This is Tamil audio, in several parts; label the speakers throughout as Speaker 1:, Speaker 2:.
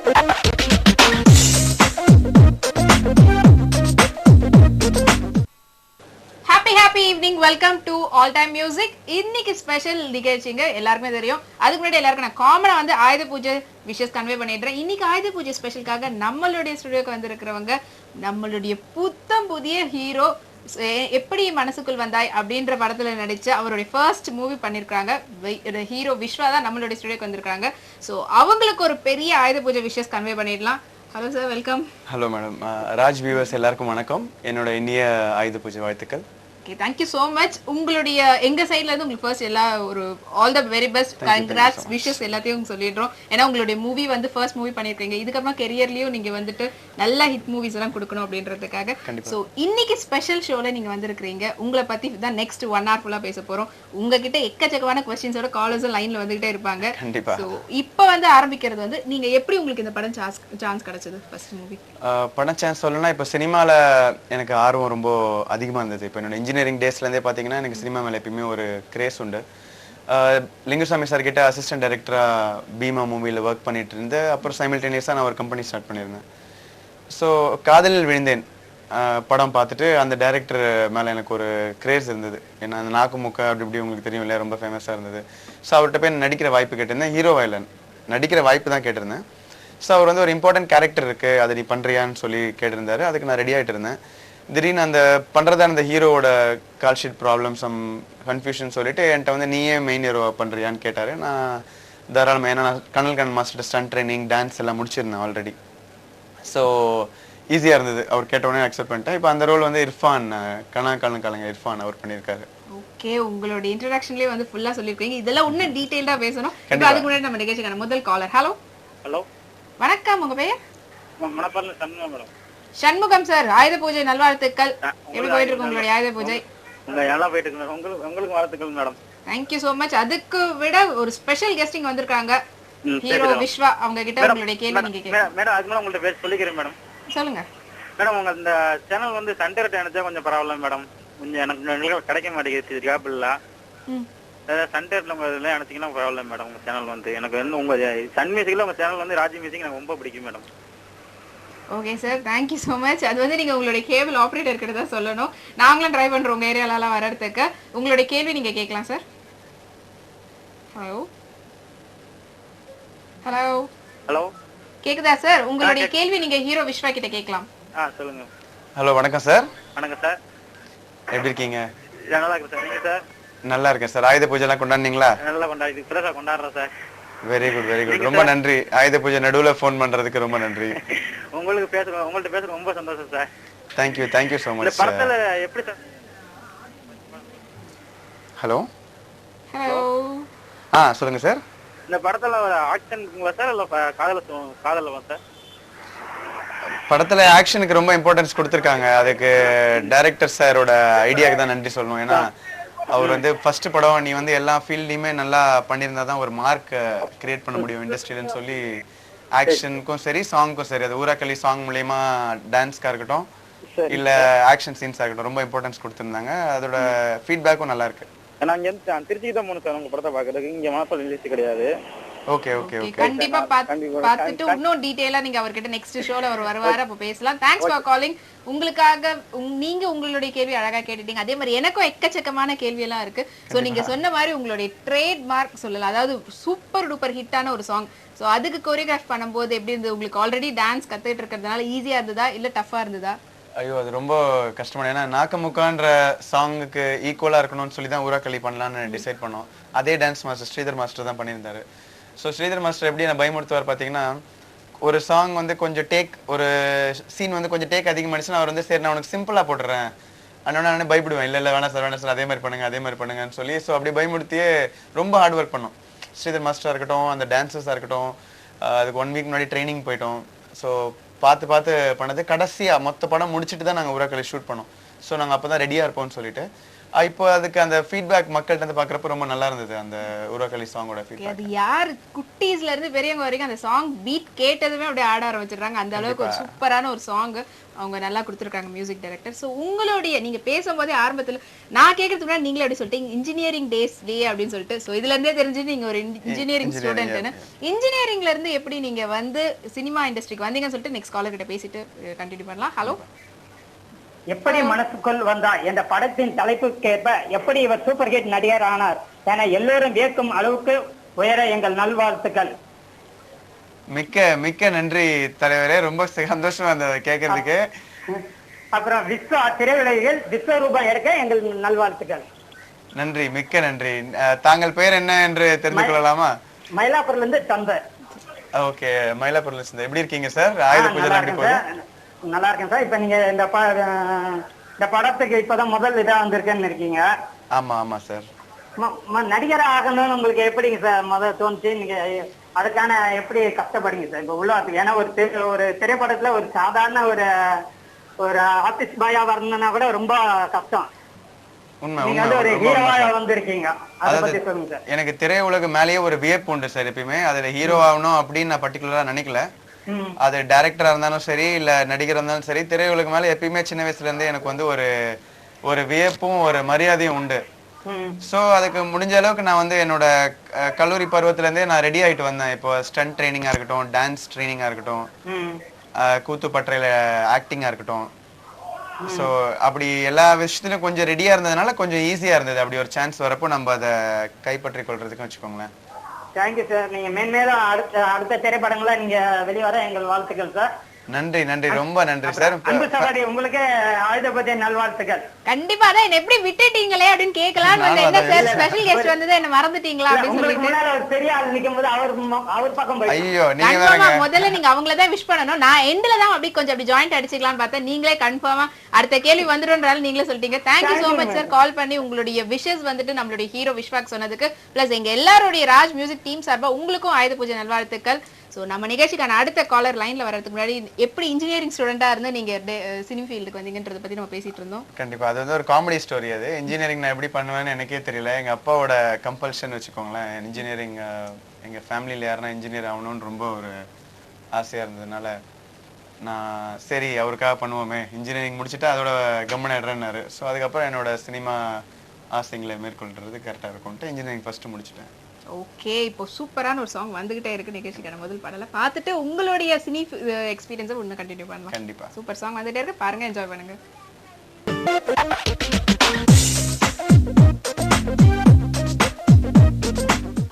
Speaker 1: Happy evening, welcome to all time music. இன்னைக்கு ஸ்பெஷல் நிகழ்ச்சிங்க, எல்லாருக்குமே தெரியும். அதுக்கு முன்னாடி எல்லாருக்கும் நான் காமனா வந்து ஆயுத பூஜை விஷஸ் கன்வே பண்ணிடுறேன். இன்னைக்கு ஆயுத பூஜை ஸ்பெஷலுக்காக நம்மளுடைய ஸ்டுடியோக்கு வந்திருக்கிறவங்க நம்மளுடைய புதிய ஹீரோ எப்படி மனசுக்குள் வந்தாய் அப்படின்ற படத்துல நடிச்சு அவருடைய ஃபர்ஸ்ட் மூவி பண்ணிருக்காங்க. ஹீரோ விஸ்வா தான் நம்மளுடைய ஸ்டுடியோக்கு வந்திருக்காங்க. ஸோ அவங்களுக்கு ஒரு பெரிய ஆயுத பூஜை விஷஸ் கன்வே பண்ணிடலாம். Hello sir, welcome.
Speaker 2: Hello madam. Raj viewers எல்லாருக்கும் வணக்கம். என்னோட இனிய ஆயுத பூஜை வாழ்த்துக்கள்.
Speaker 1: Okay, thank you so much. உங்களுடைய எங்க சைடுல இருந்து உங்களுக்கு ஃபர்ஸ்ட் எல்லா ஒரு all the very best, congrats, wishes எல்லாத்தையும் சொல்லிடுறோம். ஏன்னா உங்களுடைய மூவி வந்து ஃபர்ஸ்ட் மூவி பண்ணிருக்கீங்க. இதுக்கப்புறம் கெரியர்லயும் நீங்க வந்துட்டு நல்ல ஹிட் மூவிஸ் எல்லாம் கொடுக்கணும் அப்படின்றதுக்காக. ஸோ இன்னைக்கு ஸ்பெஷல் ஷோல நீங்க வந்திருக்கீங்க. உங்களை பத்தி தான் நெக்ஸ்ட் 1 hour ஃபுல்லா பேச போறோம். உங்ககிட்ட எக்கச்சக்கமான கொஸ்டின்ஸோட காலர்ஸும் லைன்ல வந்துகிட்டே இருப்பாங்க. ஸோ இப்போ வந்து ஆரம்பிக்கிறது வந்து நீங்க எப்படி உங்களுக்கு இந்த படம் சான்ஸ் கிடைச்சது? ஃபர்ஸ்ட் மூவி
Speaker 2: படம் சான்ஸ் சொல்லணும்னா, இப்போ சினிமால எனக்கு ஆர்வம் ரொம்ப அதிகமா இருந்தது. இப்போ என்னோட இன்ஜினியரிங் டேஸ்லேருந்தே பார்த்தீங்கன்னா எனக்கு சினிமா மேலே எப்பயுமே ஒரு கிரேஸ் உண்டு. லிங்குசாமி சார் கிட்ட அசிஸ்டன்ட் டைரக்டராக பீமா மூவியில் ஒர்க் பண்ணிட்டு இருந்து அப்புறம் சைமில்டேனியஸாக நான் ஒரு கம்பெனி ஸ்டார்ட் பண்ணியிருந்தேன். ஸோ காதலில் விழுந்தேன் படம் பார்த்துட்டு அந்த டைரக்டர் மேலே எனக்கு ஒரு கிரேஸ் இருந்தது. ஏன்னா அந்த நாக்கு முக்க அப்படி இப்படி உங்களுக்கு தெரியும் இல்லையா, ரொம்ப ஃபேமஸாக இருந்தது. ஸோ அவர்கிட்ட போய் நடிக்கிற வாய்ப்பு கேட்டிருந்தேன். ஹீரோவா இல்லை, நடிக்கிற வாய்ப்பு தான் கேட்டிருந்தேன். ஸோ அவர் வந்து ஒரு இம்பார்ட்டன்ட் கேரக்டர் இருக்குது, அதை நீ பண்ணுறியான்னு சொல்லி கேட்டிருந்தாரு. அதுக்கு நான் ரெடி ஆகிட்டு இருந்தேன். திடீர்னு அந்த பண்ணுறதா அந்த ஹீரோவோட call sheet problem, some confusion சொல்லிட்டு என்கிட்ட வந்து நீயே மெயின் ஹீரோ பண்ணுறியான்னு கேட்டார். நான் தாராளமாக, ஏன்னா நான் கனல் மாஸ்டர் ஸ்டன்ட் ட்ரைனிங் டான்ஸ் எல்லாம் முடிச்சிருந்தேன் ஆல்ரெடி. ஸோ ஈஸியாக இருந்தது. அவர் கேட்டவுடனே அக்செப்ட் பண்ணிட்டேன். இப்போ அந்த ரோல் வந்து இர்ஃபான், கலங்க இர்ஃபான் அவர் பண்ணியிருக்காரு.
Speaker 1: ஓகே, உங்களோட இன்ட்ரோடக்ஷன்லேயே வந்து ஃபுல்லாக சொல்லியிருக்கீங்க. இதெல்லாம் இன்னும் டீட்டெயில்டாக பேசணும். இப்போ அதுக்கு முன்னாடி நம்ம நிகழ்ச்சிக்கான முதல் காலர். ஹலோ
Speaker 3: ஹலோ,
Speaker 1: வணக்கம். உங்க பெயர்?
Speaker 3: சண்முகம் மேடம்.
Speaker 1: சண்முகம் சார், ஆயுத பூஜை நல்வாழ்த்துக்கள். எப்படி போயிட்டு இருக்கு உங்களுடைய ஆயுத பூஜை?
Speaker 3: நல்லா போயிட்டு இருக்கு. உங்களுக்கு வாழ்த்துக்கள் madam.
Speaker 1: Thank you so much. அதுக்கு விட ஒரு ஸ்பெஷல் கெஸ்டிங் வந்திருக்காங்க, ஹீரோ விஸ்வா. அவங்க கிட்ட உங்களுடைய கேள்வி நீங்க கேளுங்க.
Speaker 3: மேடம், அதுக்கு மேல உங்கள்ட்ட பேச சொல்லிக்கிறேன் மேடம்.
Speaker 1: சொல்லுங்க
Speaker 3: மேடம். உங்க இந்த சேனல் வந்து சண்டே நினைச்சா கொஞ்சம் பரவாயில்ல மேடம். கொஞ்சம் எனக்கு கிடைக்க மாட்டேங்குது கேப் இல்ல. சண்டேட்ல உங்க இதெல்லாம் நினைச்சீங்கன்னா பரவாயில்ல மேடம். உங்க சேனல் வந்து எனக்கு வந்து உங்க சன் மியூசிக்ல உங்க சேனல் வந்து ராஜி மியூசிக் எனக்கு ரொம்ப பிடிக்கும் madam.
Speaker 1: Okay sir, thank you so much. அது வந்து நீங்கள் உங்களுடைய கேபிள் ஆப்ரேட்டர் கிட்ட தான் சொல்லணும். நாங்களும் ட்ரை பண்ணுறோம் உங்கள் ஏரியாலலாம் வர்றதுக்கு. உங்களுடைய கேள்வி நீங்கள் கேட்கலாம் சார். ஹலோ ஹலோ
Speaker 3: ஹலோ,
Speaker 1: கேக்குதா சார்? உங்களுடைய கேள்வி நீங்கள் ஹீரோ விஸ்வா கிட்ட கேட்கலாம்.
Speaker 3: சொல்லுங்க.
Speaker 2: ஹலோ, வணக்கம் சார்.
Speaker 3: வணக்கம் சார்.
Speaker 2: எப்படி இருக்கீங்க?
Speaker 3: நல்லா இருக்கு சார். நீங்க சார்?
Speaker 2: நல்லா இருக்கேன் சார். ஆயுத பூஜை எல்லாம் கொண்டாடுனீங்களா?
Speaker 3: நல்லா கொண்டாடுறேன் sir.
Speaker 2: Very good very good. ரொம்ப நன்றி. ஆயுத பூஜை நடுவுல ஃபோன் பண்றதுக்கு ரொம்ப நன்றி.
Speaker 3: உங்கள்ட்ட பேச ரொம்ப சந்தோஷம் sir.
Speaker 2: Thank you so much.
Speaker 3: படத்துல எப்படி சார்?
Speaker 2: ஹலோ
Speaker 1: ஹலோ,
Speaker 2: சொல்லுங்க சார்.
Speaker 3: இந்த படத்துல ஆக்ஷன்ங்களா சார் இல்ல காதலவா சார்?
Speaker 2: படத்துல ஆக்ஷனுக்கு ரொம்ப இம்பார்ட்டன்ஸ் கொடுத்துருக்காங்க. அதுக்கு டைரக்டர் சாரோட ஐடியாவுக்கு தான் நன்றி சொல்லணும். ஏன்னா அவர் வந்து ஃபர்ஸ்ட் படம் நீ வந்து எல்லா ஃபீல்ட்லையுமே நல்லா பண்ணியிருந்தா தான் ஒரு மார்க் கிரியேட் பண்ண முடியும் இண்டஸ்ட்ரியிலன்னு சொல்லி ஆக்ஷனுக்கும் சரி சாங்க்கும் சரி, அது ஊராக்களி சாங் மூலயமா டான்ஸ்க்காக இருக்கட்டும் இல்லை ஆக்ஷன் சீன்ஸாக இருக்கட்டும் ரொம்ப இம்பார்ட்டன்ஸ் கொடுத்துருந்தாங்க. அதோட ஃபீட்பேக்கும் நல்லா இருக்கு.
Speaker 3: நான் திருச்சி தான் போகணும் சார் உங்க படத்தை பார்க்கறதுக்கு. இங்கே மாசம் ரிலீஸ் கிடையாது.
Speaker 2: ஓகே ஓகே ஓகே,
Speaker 1: கண்டிப்பா பார்த்துட்டு இன்னும் டீடைலா நீங்க அவர்கிட்ட நெக்ஸ்ட் ஷோல அவர் வருவாரு, அப்ப பேசலாம். Thanks for calling. உங்களுக்காக நீங்க உங்களுடைய கேள்வி அழகா கேட்டுட்டீங்க. அதே மாதிரி எனக்கும் எக்கச்சக்கமான கேள்வி எல்லாம் இருக்கு. சோ நீங்க சொன்ன மாதிரி உங்களுடைய ட்ரேட் மார்க் சொல்லலாம், அதாவது சூப்பர் டூப்பர் ஹிட்டான ஒரு சாங். சோ அதுக்கு கோரியோகிராஃப் பண்ணும்போது எப்படி இருந்தது உங்களுக்கு? ஆல்ரெடி டான்ஸ் கத்துட்டு இருக்கிறதுனால ஈஸியா இருந்ததா இல்ல டஃபா இருந்ததா?
Speaker 2: ஐயோ, அது ரொம்ப கஷ்டமான. ஏன்னா நாக்கமுக்கான்ற சாங்குக்கு ஈக்குவலா இருக்கணும்னு சொல்லி தான் ஊராக்களி பண்ணலான்னு டிசைட் பண்ணோம். அதே டான்ஸ் மாஸ்டர் ஸ்ரீதர் மாஸ்டர் தான் பண்ணியிருந்தாரு. ஸோ ஸ்ரீதர் மாஸ்டர் எப்படி நான் பயமுறுத்துவார் பார்த்தீங்கன்னா, ஒரு சாங் வந்து கொஞ்சம் டேக், ஒரு சீன் வந்து கொஞ்சம் டேக் அதிகமாகிடுச்சுன்னா அவர் வந்து சரி நான் உனக்கு சிம்பிளாக போட்டுறேன் அதனால நான் பயப்படுவேன். இல்லை வேணாம் சார் அதே மாதிரி பண்ணுங்கன்னு சொல்லி ஸோ அப்படி பயமுறுத்தியே ரொம்ப ஹார்ட் ஒர்க் பண்ணோம். ஸ்ரீதர் மாஸ்டராக இருக்கட்டும், அந்த டான்ஸர்ஸாக இருக்கட்டும். அதுக்கு 1 week முன்னாடி ட்ரைனிங் போயிட்டோம். ஸோ பார்த்து பண்ணது. கடைசியாக மொத்த படம் முடிச்சுட்டு தான் நாங்கள் ஊராக்களி ஷூட் பண்ணோம். ஸோ நாங்கள் அப்போ தான் ரெடியாக இருப்போம்னு சொல்லிட்டு இப்போ அதுக்கு அந்த ஃபீட்பேக் மக்கள்கிட்ட இருந்து பாக்குறப்ப ரொம்ப நல்லா இருந்தது அந்த உருவக்களி சாங்கோட ஃபீட்பேக்.
Speaker 1: அது யார் குட்டீஸ்ல இருந்து பெரியவங்க வரைக்கும் அந்த சாங் பீட் கேட்டதுமே அப்படியே ஆட ஆரம்பிச்சிடுறாங்க. அந்த அளவுக்கு ஒரு சூப்பரான ஒரு சாங் அவங்க நல்லா கொடுத்துருக்காங்க மியூசிக் டைரக்டர். ஸோ உங்களுடைய நீங்க பேசும்போதே ஆரம்பத்துல நான் கேட்கறதுக்கு முன்னாடி நீங்களே அப்படி சொல்லிட்டீங்க இன்ஜினியரிங் டேஸ் டே அப்படின்னு சொல்லிட்டு. ஸோ இதுல இருந்தே தெரிஞ்சு நீங்க ஒரு இன்ஜினியரிங் ஸ்டூடெண்ட்னு. இன்ஜினியரிங்ல இருந்து எப்படி நீங்க வந்து சினிமா இண்டஸ்ட்ரிக்கு வந்தீங்கன்னு சொல்லிட்டு நெக்ஸ்ட் காலர் கிட்ட பேசிட்டு கண்டினியூ பண்ணலாம். ஹலோ.
Speaker 4: எப்படி மனசுக்குள் வந்தா என்ற படத்தின் தலைப்புக்கேற்ப எப்படி இவர் சூப்பர் ஹிட் நடிகர் ஆனார் என எல்லோரும் வியக்கும் அளவுக்கு உயர எங்கள் நல்வாழ்த்துக்கள்.
Speaker 2: மிக்க மிக்க நன்றி தலைவரே, ரொம்ப சந்தோஷமா இருந்தது கேட்கறதுக்கு.
Speaker 4: அப்புறம் விஸ்வா திரையுலகில் விஸ்வரூபம் எடுக்க எங்கள் நல்வாழ்த்துக்கள்.
Speaker 2: நன்றி, மிக்க நன்றி. தாங்கள் பெயர் என்ன என்று தெரிந்து கொள்ளலாமா?
Speaker 4: மயிலாப்பூர்ல இருந்து சந்தர்.
Speaker 2: ஓகே, மயிலாப்பூர்ல இருந்து எப்படி இருக்கீங்க சார்? ஆயுத பூஜை எப்படி போகுது?
Speaker 4: நல்லா இருக்கேன் சார். இப்ப நீங்க இந்த படத்துக்கு இப்பதான் முதல் இதா வந்திருக்கேன்னு இருக்கீங்க.
Speaker 2: ஆமா ஆமா சார்.
Speaker 4: நடிகரா ஆகணும்னு உங்களுக்கு எப்படிங்க சார் முதல் தோணுச்சு? நீங்க அதுக்கான எப்படி கஷ்டப்படுங்க சார் இப்ப உள்ள? ஏன்னா ஒரு திரைப்படத்துல ஒரு சாதாரண ஒரு ஆர்டிஸ்ட் பாயா வரணும்னா கூட ரொம்ப கஷ்டம்.
Speaker 2: எனக்கு திரையுலக மேலேயே ஒரு வியப்பு உண்டு சார். எப்பயுமே அதுல ஹீரோ ஆகணும் அப்படின்னு நான் பர்டிகுலரா நினைக்கல. அது டைரக்டரா இருந்தாலும் சரி இல்ல நடிகரா இருந்தாலும் சரி, திரையுலக மேல எப்பயுமே சின்ன வயசுல இருந்தே எனக்கு வந்து ஒரு வியப்பும் ஒரு மரியாதையும் உண்டு. சோ அதுக்கு முடிஞ்ச அளவுக்கு நான் வந்து என்னோட கல்லூரி பருவத்துல இருந்தே நான் ரெடி ஆயிட்டு வந்தேன். இப்போ ஸ்டண்ட் ட்ரைனிங்கா இருக்கட்டும், டான்ஸ் ட்ரைனிங்கா இருக்கட்டும், கூத்து பட்டறையில ஆக்டிங்கா இருக்கட்டும். சோ அப்படி எல்லா விஷயத்திலும் கொஞ்சம் ரெடியா இருந்ததுனால கொஞ்சம் ஈஸியா இருந்தது. அப்படி ஒரு சான்ஸ் வரப்போ நம்ம அதை கைப்பற்றி கொள்றதுக்கு வச்சுக்கோங்களேன்.
Speaker 4: Thank you sir. நீங்க மேன்மேலும் அடுத்த திரைப்படங்கள நீங்க வெளிவர எங்கள் வாழ்த்துக்கள் சார்.
Speaker 2: நன்றி நன்றி, ரொம்ப நன்றி சார்.
Speaker 4: அன்பு சகோதரி உங்களுக்கு ஆயுத பூஜை நல்வாழ்த்துக்கள்.
Speaker 1: கண்டிப்பா. தான் என்ன எப்படி விட்டுட்டீங்களே அப்படின்னு கேட்கலாம் வந்து. என்ன சார் ஸ்பெஷல் கெஸ்ட் வந்தது, என்ன மறந்துட்டீங்களா அப்படின்னு சொல்லிட்டு
Speaker 4: ஒரு பெரிய ஆள் நிக்கும்போது அவர் பக்கம் போய்
Speaker 2: ஐயோ நீங்க வேறங்க.
Speaker 1: முதல்ல நீங்க அவங்கள தான் விஷ் பண்ணனும். நான் எண்ட்ல தான் அப்படி கொஞ்சம் ஜாயிண்ட் அடிச்சுக்கலாம்னு பார்த்தேன். நீங்களே கன்ஃபார்மா அடுத்த கேள்வி வந்துடும்ன்றால நீங்களே சொல்லிட்டீங்க. Thank you so much sir call பண்ணி உங்களுடைய விஷஸ் வந்துட்டு நம்மளுடைய ஹீரோ விஸ்வாக் சொன்னதுக்கு. பிளஸ் எங்க எல்லாருடைய ராஜ் மியூசிக் டீம் சார்பா உங்களுக்கும் ஆயுத பூஜை நல்வாழ்த்துக்கள். சோ நம்ம நிகழ்ச்சிக்கான அடுத்த காலர் லைன்ல வரதுக்கு முன்னாடி எப்படி இன்ஜினியரிங் ஸ்டூடெண்டா இருந்து நீங்க சினிமா ஃபீல்டுக்கு வந்தீங்கன்றத பத்தி நம்ம பேசிட்டு இருந்தோம்.
Speaker 2: கண்டிப்பா அது வந்து ஒரு காமெடி ஸ்டோரி. அது இன்ஜினியரிங் நான் எப்படி பண்ணுவேன்னு எனக்கே தெரியல. எங்க அப்பாவோட கம்பல்ஷன் வச்சுக்கோங்களேன். இன்ஜினியரிங் எங்க ஃபேமிலியில யாருன்னா இன்ஜினியர் ஆகணும்னு ரொம்ப ஒரு ஆசையா இருந்ததுனால நான் சரி அவருக்காக பண்ணுவோமே, இன்ஜினியரிங் முடிச்சுட்டு அதோட கவனம். ஸோ அதுக்கப்புறம் என்னோட சினிமா ஆசைங்களை மேற்கொள்றது கரெக்டா இருக்கும்ட்டு இன்ஜினியரிங் ஃபர்ஸ்ட் முடிச்சுட்டேன்.
Speaker 1: ஓகே, இப்போ சூப்பரான ஒரு சாங் வந்துகிட்டே இருக்கு நிகழ்ச்சிக்கான முதல் பாடல பார்த்துட்டு உங்களுடைய சினி எக்ஸ்பீரியன்ஸை இன்னும் கண்டினியூ பண்ணலாம்.
Speaker 2: கண்டிப்பா.
Speaker 1: சூப்பர் சாங் வந்துட்டே இருக்கு, பாருங்க, என்ஜாய் பண்ணுங்க.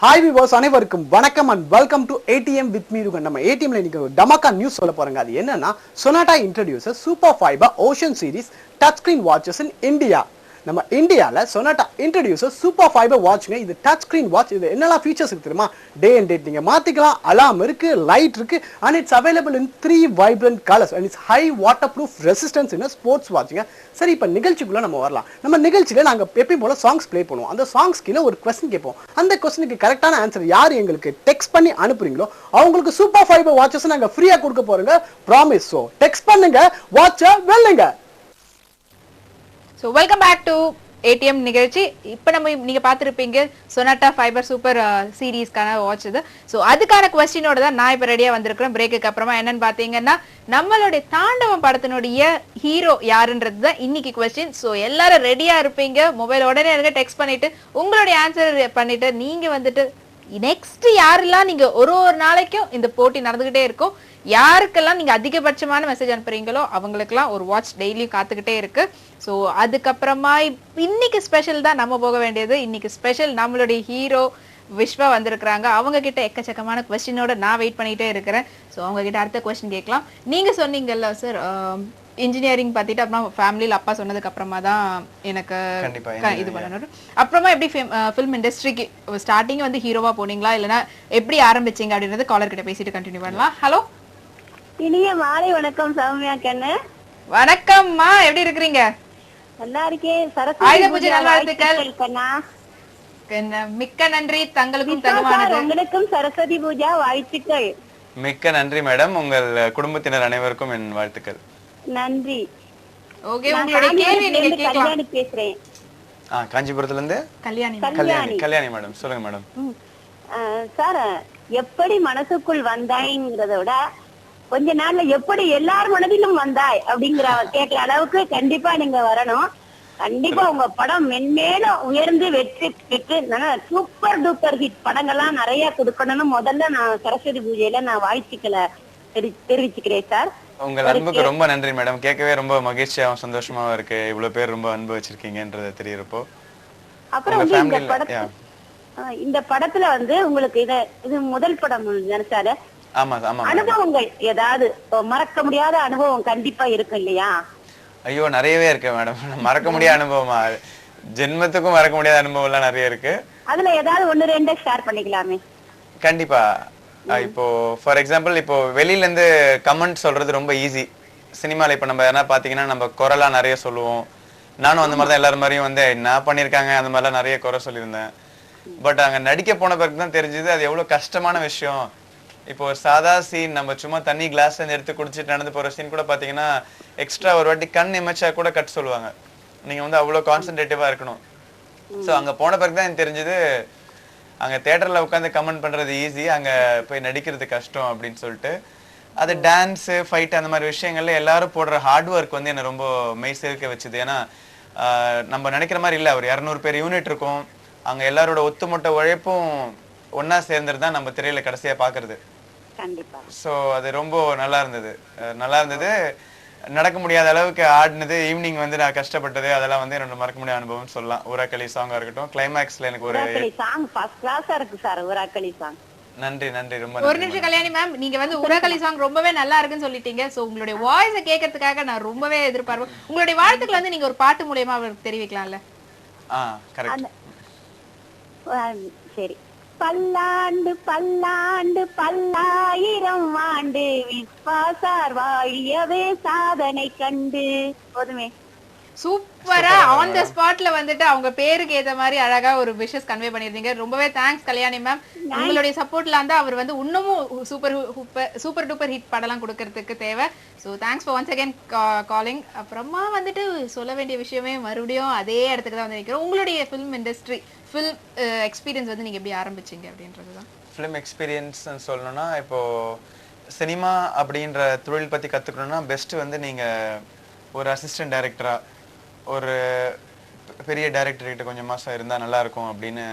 Speaker 5: ஹாய் வியூவர்ஸ், அனைவருக்கும் வணக்கம் and welcome to ATM with Meerugan. நம்ம ATMல இன்னைக்கு ஒரு டமாக்கா நியூஸ் சொல்ல போறாங்க. அது என்னன்னா, sonata introduces super fibre ocean series touch screen watches in India. நம்ம இந்தியால சொனாட்டா இன்ட்ரோடியூசஸ் சூப்பர் ஃபைபர் வாட்ச்ங்க. இது டச் ஸ்கிரீன் வாட்ச். இது என்னெல்லாம் ஃபீச்சர்ஸ் இருக்கு தெரியுமா? டே அண்ட் டேட் நீங்க மாத்திக்கலாம், அலார்ம் இருக்கு, லைட் இருக்கு, and it's available in 3 vibrant colours and it's high waterproof resistance in sports வாட்ச்ங்க. சரி, இப்போ நிகழ்ச்சிக்குள்ள நம்ம வரலாம். நம்ம நிகழ்ச்சியில நாங்க எப்பயும் போல சாங்ஸ் ப்ளே பண்ணுவோம். அந்த சாங்ஸ் கீழே ஒரு கொஸ்டின் கேட்போம். அந்த கொஸ்டினுக்கு கரெக்டான ஆன்சர் யார் எங்களுக்கு டெக்ஸ்ட் பண்ணி அனுப்புறீங்களோ அவங்களுக்கு சூப்பர் ஃபைபர் வாட்சஸ் நாங்க ஃப்ரீயா கொடுக்க போறோங்க. ப்ராமிஸ். சோ டெக்ஸ்ட் பண்ணுங்க, வாட்ச வெல்லுங்க.
Speaker 1: So welcome back to ATM நிகழ்ச்சி. இப்போ நீங்க பார்த்துருப்பீங்க சொனாட்டா ஃபைபர் சூப்பர் சீரீஸ்க்கான வாட்ச் இது. ஸோ அதுக்கான கொஸ்டினோட தான் நான் இப்போ ரெடியாக வந்திருக்கிறேன். பிரேக்குக்கு அப்புறமா என்னன்னு பார்த்தீங்கன்னா, நம்மளுடைய தாண்டவம் படத்தினுடைய ஹீரோ யாருன்றது தான் இன்னைக்கு கொஸ்டின். ஸோ எல்லாரும் ரெடியா இருப்பீங்க. மொபைல் உடனே எனக்கு டெக்ஸ்ட் பண்ணிட்டு உங்களுடைய ஆன்சர் பண்ணிட்டு நீங்க வந்துட்டு நெக்ஸ்ட் யாரெல்லாம் நீங்க ஒரு நாளைக்கும் இந்த போட்டி நடந்துகிட்டே இருக்கும், யாருக்கெல்லாம் நீங்க அதிகபட்சமான மெசேஜ் அனுப்புறீங்களோ அவங்களுக்கெல்லாம் ஒரு வாட்ச் டெய்லியும் காத்துக்கிட்டே இருக்கு. ஸோ அதுக்கப்புறமா இன்னைக்கு ஸ்பெஷல் தான் நம்ம போக வேண்டியது. இன்னைக்கு ஸ்பெஷல் நம்மளுடைய ஹீரோ விஸ்வா வந்திருக்கிறாங்க. அவங்க கிட்ட எக்கச்சக்கமான கொஸ்டினோட நான் வெயிட் பண்ணிட்டே இருக்கிறேன். ஸோ அவங்க கிட்ட அடுத்த கொஸ்டின் கேட்கலாம். நீங்க சொன்னீங்கல்ல சார் இன்ஜினியரிங் பார்த்துட்டு அப்புறம் ஃபேமிலியில் அப்பா சொன்னதுக்கு அப்புறமா தான் எனக்கு இது பண்ணணும். அப்புறமா எப்படி ஃபிலிம் இண்டஸ்ட்ரிக்கு ஸ்டார்டிங் வந்து ஹீரோவா போனீங்களா இல்லைன்னா எப்படி ஆரம்பிச்சீங்க அப்படின்றது காலர் கிட்ட பேசிட்டு கண்டினியூ பண்ணலாம். ஹலோ,
Speaker 6: இனிய மாலை வணக்கம் சௌமியா கண்ணு.
Speaker 1: வணக்கம்மா, எப்படி இருக்கிறீங்க?
Speaker 6: நல்லா இருக்கேன்.
Speaker 1: ஆயுத பூஜை நல்வாழ்த்துக்கள்
Speaker 6: கண்ணா.
Speaker 1: மிக்க நன்றி. தங்களுக்கும் தகுமானது.
Speaker 6: உங்களுக்கும் சரஸ்வதி பூஜா வாழ்த்துக்கள்.
Speaker 2: மிக்க நன்றி மேடம். உங்கள் குடும்பத்தினர் அனைவருக்கும் என் வாழ்த்துக்கள்.
Speaker 6: நன்றி.
Speaker 1: ஓகே, உங்களுடைய கேள்வி நீங்க கேட்கலாம்.
Speaker 6: பேசுறேன்.
Speaker 2: காஞ்சிபுரத்துல இருந்து
Speaker 1: கல்யாணி
Speaker 2: கல்யாணி மேடம். சொல்லுங்க மேடம்.
Speaker 6: சார், எப்படி மனசுக்குள் வந்தாய்ங்கிறத விட கொஞ்ச நாள்ல எப்படி எல்லார் மனதிலும் வந்தாய் அப்படிங்கிற கேட்கிற அளவுக்கு கண்டிப்பா நீங்க வரணும். கண்டிப்பா உங்க படம் மென்மேலும் உயர்ந்து வெற்றி பெற்று சூப்பர் டூப்பர் ஹிட் படங்கள்லாம் நிறைய கொடுக்கணும்னு முதல்ல நான் சரஸ்வதி பூஜையில நான் வாழ்த்துக்களை தெரிவிச்சுக்கிறேன் சார்.
Speaker 2: உங்க அன்புக்கு ரொம்ப நன்றி மேடம். கேட்கவே ரொம்ப மகிழ்ச்சியாவும் சந்தோஷமாவும் இருக்கு. இவ்வளவு பேர் ரொம்ப அன்பு வச்சிருக்கீங்கன்றது தெரியறப்போ.
Speaker 6: அப்புறம் வந்து இந்த படத்துல வந்து உங்களுக்கு இது முதல் படம் நினைச்சாரு.
Speaker 2: ஆமா ஆமா.
Speaker 6: அனுபவங்கள் ஏதாவது மறக்க முடியாத அனுபவம் கண்டிப்பா இருக்கும் இல்லையா?
Speaker 2: ஐயோ, நிறையவே இருக்கு மேடம். மறக்க முடியாத அனுபவமா? ஜென்மத்துக்கும் மறக்க முடியாத அனுபவம் எல்லாம் நிறைய இருக்கு.
Speaker 6: அதுல ஏதாவது 1-2 ஷேர் பண்ணிக்கலாமே.
Speaker 2: கண்டிப்பா. இப்போ ஃபார் எக்ஸாம்பிள், இப்போ வெளியில இருந்து கமெண்ட் சொல்றது ரொம்ப ஈஸி. சினிமால இப்ப நம்ம என்ன பாத்தீங்கன்னா நம்ம குறைலா நிறைய சொல்லுவோம். நானும் அந்த மாதிரிதான் எல்லாரும் மாதிரியும் வந்து என்ன பண்ணிருக்காங்க அந்த மாதிரிலாம் நிறைய குறை சொல்லியிருந்தேன். பட் அங்க நடிக்க போன பிறகு தான் தெரிஞ்சது அது எவ்வளவு கஷ்டமான விஷயம். இப்போ சாதா சீன், நம்ம சும்மா தண்ணி கிளாஸ் எடுத்து குடிச்சிட்டு நடந்து போற சீன் கூட பாத்தீங்கன்னா எக்ஸ்ட்ரா ஒரு வாட்டி கண் இமைச்சா கூட கட் சொல்லுவாங்க. நீங்க வந்து அவ்வளவு கான்சென்ட்ரேட்டிவா இருக்கணும். சோ அங்க போன பிறகு தான் எனக்கு தெரிஞ்சது அங்க தியேட்டர்ல உட்காந்து கமெண்ட் பண்றது ஈஸி, அங்க போய் நடிக்கிறது கஷ்டம் அப்படின்னு சொல்லிட்டு. அது டான்ஸ், ஃபைட் அந்த மாதிரி விஷயங்கள்ல எல்லாரும் போடுற ஹார்ட் ஒர்க் வந்து என்ன ரொம்ப மெய் சேர்க்க வச்சுது. ஏன்னா நம்ம நினைக்கிற மாதிரி இல்லை. ஒரு 200 பேர் யூனிட் இருக்கும். அங்க எல்லாரோட ஒத்துமொட்ட உழைப்பும் ஒன்னா சேர்ந்துட்டு தான் நம்ம திரையில கடைசியா பாக்குறது. சோ அது ரொம்ப நல்லா இருந்தது. நடக்க முடியாத அளவுக்கு ஆடினது, ஈவினிங் வந்து நான் கஷ்டப்பட்டது, அதெல்லாம் வந்து என்னோட மறக்க முடியாத அனுபவம் சொல்லலாம். ஊராக்களி சாங்கா இருக்கட்டும், கிளைமேக்ஸ்ல எனக்கு ஒரு நன்றி ரொம்ப
Speaker 1: ஒரு நிமிஷம் கல்யாணி மேம், நீங்க வந்து ஊராக்களி சாங் ரொம்பவே நல்லா இருக்குன்னு சொல்லிட்டீங்க. சோ உங்களுடைய வாய்ஸை கேட்கறதுக்காக நான் ரொம்பவே எதிர்பார்ப்பேன். உங்களுடைய வாழ்த்துக்களை வந்து நீங்க ஒரு பாட்டு மூலமா அவருக்கு தெரிவிக்கலாம்ல?
Speaker 2: கரெக்ட்.
Speaker 6: சரி. பல்லாண்டு பல்லாண்டு பல்லாயிரம் ஆண்டு விஸ்வாசார் வாழியவே சாதனை கண்டு. போதுமே.
Speaker 1: சூப்பரா ஆன் த ஸ்பாட்ல வந்துட்டு அவங்க பேருக்கு ஏத்த மாதிரி அழகா ஒரு விஷஸ் கன்வே பண்ணிருந்தீங்க. ரொம்பவே தேங்க்ஸ் கல்யாணி மேம். உங்களுடைய சப்போர்ட்ல இருந்தா அவர் வந்து இன்னமும் சூப்பர் டூப்பர் ஹிட் படம்லாம் கொடுக்கறதுக்கு தேவை. So thanks for once again calling. அப்புறமா வந்துட்டு சொல்ல வேண்டிய விஷயமே மறுபடியும் அதே இடத்துக்கு தான் வந்து நிற்கிறோம். உங்களுடைய ஃபிலிம் இண்டஸ்ட்ரி, ஃபிலிம் எக்ஸ்பீரியன்ஸ் வந்து நீங்க எப்படி ஆரம்பிச்சீங்க அப்படின்றதுதான்.
Speaker 2: ஃபிலிம் எக்ஸ்பீரியன்ஸ் சொல்லணும்னா, இப்போ சினிமா அப்படின்ற தொழில் பத்தி கத்துக்கணும்னா பெஸ்ட் வந்து நீங்க ஒரு அசிஸ்டன்ட் டைரக்டரா ஒரு பெரிய டைரக்டர் கிட்ட கொஞ்சம் மாசம் இருந்தா நல்லா இருக்கும் அப்படின்னு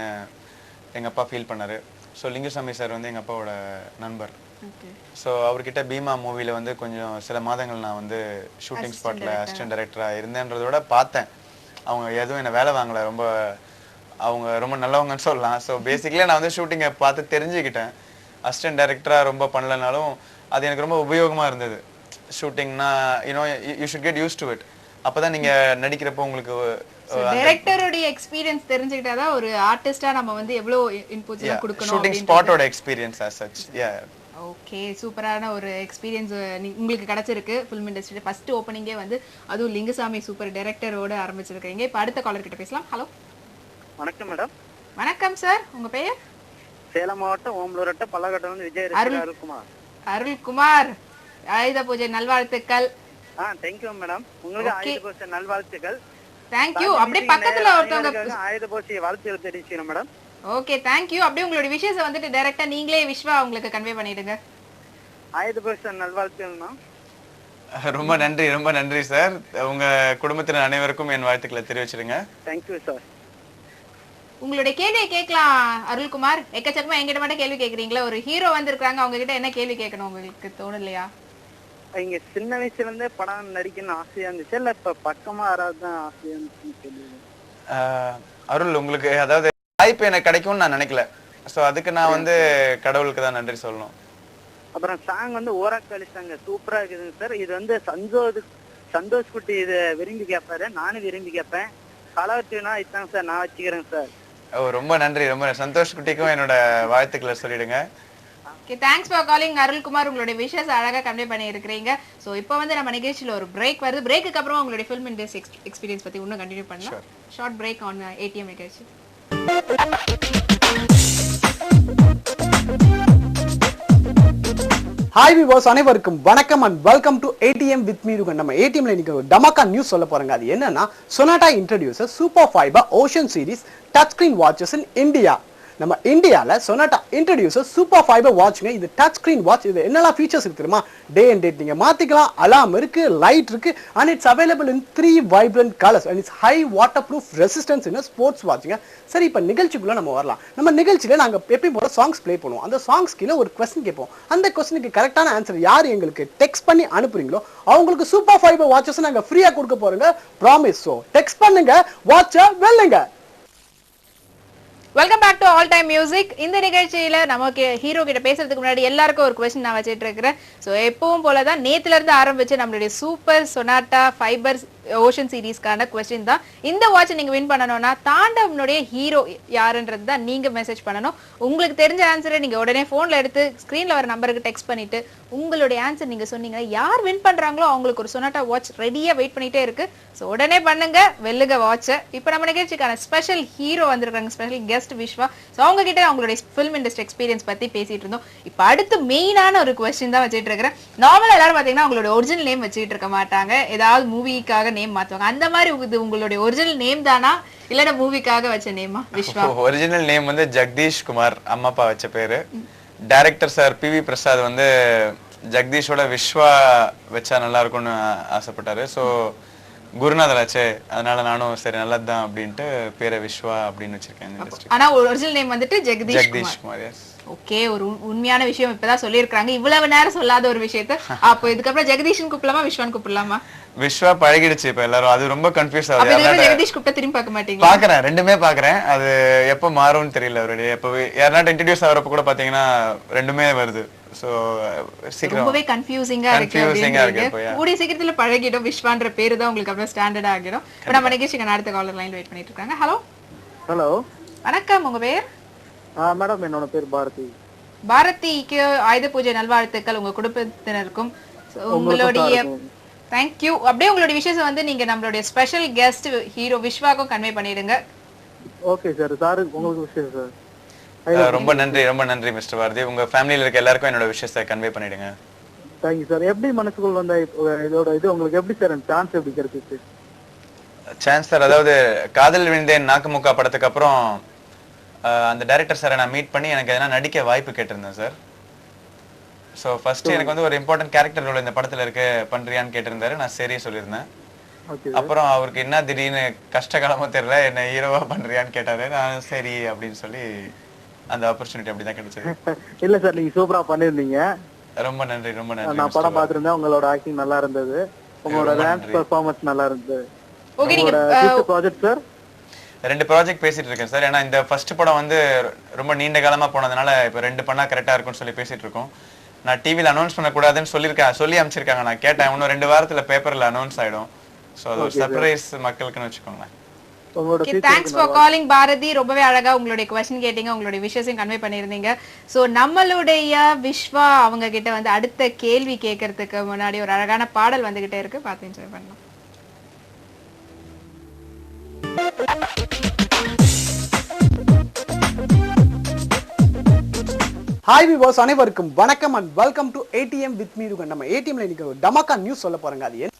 Speaker 2: எங்க அப்பா ஃபீல் பண்ணாரு. ஸோ லிங்குசாமி சார் வந்து எங்க அப்பாவோட நண்பர். ஸோ அவர்கிட்ட பீமா மூவில வந்து கொஞ்சம் சில மாதங்கள் நான் வந்து ஷூட்டிங் ஸ்பாட்ல அசிஸ்டன்ட் டைரக்டரா இருந்தேன்றதோட பார்த்தேன். அவங்க எதுவும் என்ன வேலை வாங்கல, அவங்க ரொம்ப நல்லவங்கன்னு சொல்லலாம். ஸோ பேசிக்கலி நான் வந்து ஷூட்டிங்கை பார்த்து தெரிஞ்சுக்கிட்டேன். அசிஸ்டன்ட் டைரக்டரா ரொம்ப பண்ணலனாலும் அது எனக்கு ரொம்ப உபயோகமா இருந்தது. ஷூட்டிங்னா you should get used to it. அப்பதான் நீங்க நடிக்கிறப்போ உங்களுக்கு
Speaker 1: டைரக்டரோட எக்ஸ்பீரியன்ஸ் தெரிஞ்சுக்கிட்டாதான் ஒரு ஆர்டிஸ்டா நம்ம வந்து எவ்வளவு இன்புட்ஸ் கொடுக்கணும்.
Speaker 2: ஷூட்டிங் ஸ்பாட்டோட எக்ஸ்பீரியன்ஸ் as such.
Speaker 1: ஓகே, சூப்பரான ஒரு எக்ஸ்பீரியன்ஸ் உங்களுக்கு கிடைச்சிருக்கு. ஃபிலிம் இண்டஸ்ட்ரியில ஃபர்ஸ்ட் ஓப்பனிங்கே வந்து அதுவும் லிங்குசாமி சூப்பர் டைரக்டரோட ஆரம்பிச்சிருக்கீங்க. இப்போ அடுத்த காலர் கிட்ட பேசலாம். ஹலோ,
Speaker 3: வணக்கம் மேடம்.
Speaker 1: வணக்கம் சார், உங்க பெயர்?
Speaker 3: சேலம் மாவட்டம் ஓமலூர் பல்லகட்டம் வந்து விஜய் அருள்குமார்.
Speaker 1: அருள்குமார், ஆயுத பூஜை நல்வாழ்த்துக்கள்.
Speaker 3: Thank you madam. உங்களுக்கு ஆயுத பூஜை நல்வாழ்த்துக்கள்.
Speaker 1: Thank you. அப்படியே பக்கத்துல ஒருத்தவங்க
Speaker 3: ஆயுத பூஜை வாழ்த்துக்கள் தெரிவிக்கிறேன் மேடம்.
Speaker 1: Okay, thank you. அப்படியே உங்களுடைய விஷயத்தை வந்துட்டு டைரக்டா நீங்களே விஸ்வா உங்களுக்கு கன்வே பண்ணிடுங்க.
Speaker 3: ஆயுத பூஜை நல்வாழ்த்துக்கள்னா
Speaker 2: ரொம்ப நன்றி சார். உங்க குடும்பத்தினர் அனைவருக்கும் என் வாழ்த்துக்களை தெரிவிச்சிருங்க.
Speaker 3: Thank you sir.
Speaker 1: உங்களுடைய கேள்வியை கேட்கலாம் அருள்குமார். எக்கச்சக்கமா என்கிட்ட மட்டும் கேள்வி கேக்குறீங்களா? ஒரு ஹீரோ வந்திருக்காங்க, அவங்க கிட்ட என்ன கேள்வி கேட்கணும் உங்களுக்கு தோணலையா?
Speaker 3: இங்க சின்ன வயசுல இருந்தே படம் நடிக்கணும்னு ஆசையா இருந்துச்சு, இல்ல இப்ப பக்கமா யாராவது ஆசையா இருந்துச்சு?
Speaker 2: அருள், உங்களுக்கு அதாவது வாய்ப்பு எனக்கு கிடைக்கும்னு நான் நினைக்கல. சோ அதுக்கு நான் வந்து கடவுளுக்கு தான் நன்றி சொல்லணும்.
Speaker 3: அப்புறம் சாங் வந்து ஓராக்களி சாங் சூப்பரா இருக்குதுங்க சார். இது வந்து சந்தோஷ் குட்டி இது விரும்பி கேட்பாரு, நானும் விரும்பி கேட்பேன். கலவரத்துனா இதுதாங்க சார் நான் வச்சுக்கிறேன் சார்.
Speaker 2: ரொம்ப நன்றி. சந்தோஷ் குட்டிக்கும் என்னோட வாழ்த்துக்களை சொல்லிடுங்க.
Speaker 1: Okay, thanks for calling Arulkumar. உங்களுடைய விஷஸ் அழகா கன்வே பண்ணி இருக்கிறீங்க. சோ இப்போ வந்து நம்ம நிகழ்ச்சியில ஒரு பிரேக் வருது. பிரேக்குக்கு அப்புறம் உங்களுடைய ஃபிலிம் இண்டஸ்ட்ரி எக்ஸ்பீரியன்ஸ் பத்தி இன்னும் கண்டினியூ பண்ணலாம். ஷார்ட் பிரேக் ஆன் ATM நிகழ்ச்சி.
Speaker 5: ஹாய் வியூவர்ஸ் அனைவருக்கும் வணக்கம் and welcome to ATM with Meerugan. நம்ம ஏடிஎம்ல இன்னைக்கு ஒரு டமாக்கா நியூஸ் சொல்ல போறாங்க. அது என்னன்னா sonata introduces super fibre ocean series touch screen watches in India. நம்ம இந்தியால சொனாட்டா இன்ட்ரோடியூசஸ் சூப்பர் ஃபைபர் வாட்ச்ங்க. இது டச் ஸ்கிரீன் வாட்ச். இது என்னெல்லாம் ஃபீச்சர்ஸ் இருக்கு தெரியுமா? டே அண்ட் டேட் நீங்க மாத்திக்கலாம், அலார்ம் இருக்கு, லைட் இருக்கு, and it's available in 3 vibrant colours and it's high waterproof resistance in sports வாட்ச்ங்க. சரி, இப்போ நிகழ்ச்சிக்குள்ள நம்ம வரலாம். நம்ம நிகழ்ச்சியில நாங்க எப்பயும் போல சாங்ஸ் ப்ளே பண்ணுவோம். அந்த சாங்ஸ் கீழே ஒரு கொஸ்டின் கேட்போம். அந்த கொஸ்டினுக்கு கரெக்டான ஆன்சர் யார் எங்களுக்கு டெக்ஸ்ட் பண்ணி அனுப்புறீங்களோ அவங்களுக்கு சூப்பர் ஃபைபர் வாட்சஸ் நாங்க ஃப்ரீயா கொடுக்க போறோங்க. ப்ராமிஸ். ஸோ டெக்ஸ்ட் பண்ணுங்க, வாட்ச வெல்லுங்க.
Speaker 1: Welcome back to all time music. இந்த நிகழ்ச்சியில நமக்கு ஹீரோ கிட்ட பேசுறதுக்கு முன்னாடி எல்லாருக்கும் ஒரு கொஸ்டின் நான் வச்சிட்டு இருக்கிறேன். ஸோ எப்பவும் போலதான் நேத்துல இருந்து ஆரம்பிச்சு நம்மளுடைய சூப்பர் சொனாட்டா ஃபைபர் ஓஷன் சீரீஸ்க்கான கொஸ்டின் தான். இந்த வாட்ச் நீங்க வின் பண்ணணும்னா தாண்டவனுடைய ஹீரோ யாருன்றது தான் நீங்க மெசேஜ் பண்ணணும். உங்களுக்கு தெரிஞ்ச ஆன்சரை நீங்க உடனே போன்ல எடுத்து ஸ்கிரீன்ல வர நம்பருக்கு டெக்ஸ்ட் பண்ணிட்டு உங்களுடைய ஆன்சர் நீங்க சொன்னீங்கன்னா யார் வின் பண்றாங்களோ அவங்களுக்கு ஒரு சொனாட்டா வாட்ச் ரெடியா வெயிட் பண்ணிட்டே இருக்கு. ஸோ உடனே பண்ணுங்க, வெல்லுங்க வாட்சை. இப்போ நம்ம நிகழ்ச்சிக்கான ஸ்பெஷல் ஹீரோ வந்திருக்காங்க, ஸ்பெஷல் கெஸ்ட் விஸ்வா. ஸோ அவங்க கிட்ட அவங்களுடைய ஃபிலிம் இண்டஸ்ட்ரி எக்ஸ்பீரியன்ஸ் பத்தி பேசிட்டு இருந்தோம். இப்போ அடுத்து மெயினான ஒரு கொஸ்டின் தான் வச்சுட்டு இருக்கிறேன். நார்மலா எல்லாரும் பாத்தீங்கன்னா அவங்களோட ஒரிஜினல் நேம் வச்சுட்டு இருக்க மாட்டாங்க, ஏதாவது மூவிக்காக நேம் மாத்துவாங்க. அந்த மாதிரி உங்களுடைய ஒரிஜினல் நேம் தானா இல்லனா மூவிக்காக வச்ச நேமா விஸ்வா?
Speaker 2: ஒரிஜினல் நேம் வந்து ஜெகதீஷ் குமார், அம்மா அப்பா வச்ச பேரு. டைரக்டர் சார் PV பிரசாத் வந்து ஜெகதீஷோட விஸ்வா வச்சா நல்லா இருக்கும்னு ஆசைப்பட்டாரு. ஸோ குருநாதர் ஆச்சே, அதனால நானும் சரி நல்லதுதான் அப்படின்ட்டு பேரை விஸ்வா அப்படின்னு வச்சிருக்கேன்.
Speaker 1: ஆனா ஒரிஜினல் நேம் வந்துட்டு ஜெகதீஷ் குமார். ஓகே, ஒரு உண்மையான விஷயம் இப்பதான் சொல்லியிருக்காங்க. இவ்வளவு நேரம் சொல்லாத ஒரு விஷயத்த அப்போ இதுக்கப்புறம் ஜெகதீஷன் கூப்பிடலாமா விஸ்வான் கூப்பிடலாமா?
Speaker 2: விஸ்வா பழகிடுச்சு இப்ப எல்லாரும், அது ரொம்ப கன்ஃபியூஸ் ஆகுது.
Speaker 1: ஜெகதீஷ் கூப்பிட்டா திரும்பி பார்க்க மாட்டீங்க?
Speaker 2: பாக்குறேன், ரெண்டுமே பாக்குறேன். அது எப்ப மாறும்னு தெரியல. அவருடைய எப்ப யாராட்ட இன்ட்ரோடியூஸ் ஆகிறப்ப கூட பாத்தீங்கன்னா ரெண்டுமே வருது. சோ சீக்கிரம்
Speaker 1: ரொம்பவே கன்ஃபியூசிங்கா இருக்கு. கூடிய சீக்கிரத்துல பழகிடும். விஸ்வான்ற பேரு தான் உங்களுக்கு அப்படியே ஸ்டாண்டர்ட் ஆகிடும். இப்ப நம்ம நிகழ்ச்சிக்கு அடுத்த காலர் லைன் வெயிட் பண்ணிட்டு இருக்காங்க. ஹலோ
Speaker 7: ஹலோ
Speaker 1: வணக்கம், உங்க பேர்?
Speaker 7: மேடம் என்னோட பேர் பாரதி.
Speaker 1: பாரதிக்கு ஆயுத பூஜை நல்வாழ்த்துக்கள் உங்க குடும்பத்தினருக்கும். உங்களுடைய தேங்க்யூ. அப்படியே உங்களுடைய விஷயம் வந்து நீங்க நம்மளுடைய ஸ்பெஷல் கெஸ்ட் ஹீரோ விஸ்வாக்கும் கன்வே பண்ணிடுங்க.
Speaker 7: Okay sir. சார் உங்களுக்கு விஷயம் சார்.
Speaker 2: ரொம்ப நன்றி, ரொம்ப நன்றி மிஸ்டர் பாரதி. உங்க ஃபேமிலில இருக்க எல்லாருக்கும் என்னோட விஷயத்தை கன்வே பண்ணிடுங்க.
Speaker 7: Thank you sir. எப்படி மனசுக்குள்ள வந்த இதோட இது உங்களுக்கு எப்படி சார் சான்ஸ் எப்படி கிடைச்சிச்சு?
Speaker 2: சான்ஸ் சார், அதாவது காதல் விழுந்தேன் நாக்குமுக்கா படத்துக்கு அப்புறம் அந்த டைரக்டர் சாரை நான் மீட் பண்ணி எனக்கு எதனா நடிக்க வாய்ப்பு கேட்டிருந்தேன் சார். ஸோ ஃபர்ஸ்ட் எனக்கு வந்து ஒரு இம்பார்ட்டன்ட் கேரக்டர் ரோல் இந்த படத்துல இருக்க பண்றியான்னு கேட்டிருந்தாரு. நான் சரி சொல்லியிருந்தேன். அப்புறம் அவருக்கு என்ன திடீர்னு கஷ்டகாலமோ தெரியல, என்ன ஹீரோவா பண்றியான்னு கேட்டாரு. நான் சரி அப்படின்னு சொல்லி அந்த ஆப்பர்ச்சுனிட்டி அப்படிதான் கிடைச்சது.
Speaker 7: இல்ல சார், நீங்க சூப்பரா பண்ணிருந்தீங்க.
Speaker 2: ரொம்ப நன்றி, ரொம்ப நன்றி.
Speaker 7: நான் படம் பார்த்திருந்தேன், உங்களோட ஆக்டிங் நல்லா இருந்தது, உங்களோட டான்ஸ் பெர்ஃபார்மன்ஸ் நல்லா இருந்தது.
Speaker 1: ஓகே, நீங்க
Speaker 7: ப்ராஜெக்ட் சார்
Speaker 2: 2 ப்ராஜெக்ட் பேசிட்டு இருக்கேன் சார். ஏன்னா இந்த ஃபர்ஸ்ட் படம் வந்து ரொம்ப நீண்ட காலமா போனதுனால இப்போ 2 பண்ணா கரெக்டா இருக்கும்னு சொல்லி பேசிட்டு இருக்கோம். நான் டிவில அனௌன்ஸ் பண்ணக்கூடாதுன்னு சொல்லி அமைச்சிருக்காங்க. நான் கேட்டேன், இன்னும் 2 வாரத்துல பேப்பர்ல அனௌன்ஸ் ஆயிடும். ஸோ அது ஒரு சர்ப்ரைஸ் மக்களுக்குன்னு வச்சுக்கோங்களேன்.
Speaker 1: Thanks for calling Bharathi. ரொம்பவே அழகா உங்களுடைய क्वेश्चन கேட்டீங்க, உங்களுடைய விஷயத்தையும் கன்வே பண்ணிருந்தீங்க. சோ நம்மளுடைய விஸ்வா அவங்க கிட்ட வந்து அடுத்த கேள்வி கேட்கறதுக்கு முன்னாடி ஒரு அழகான பாடல் வந்துகிட்டே இருக்கு, பார்த்து என்ஜாய் பண்ணலாம்.
Speaker 5: ஹாய் வியூவர்ஸ் அனைவருக்கும் வணக்கம் and welcome to ATM with Meerugan. நம்ம ஏடிஎம்ல இன்னைக்கு ஒரு டமாக்கா நியூஸ் சொல்ல போறாங்க. அது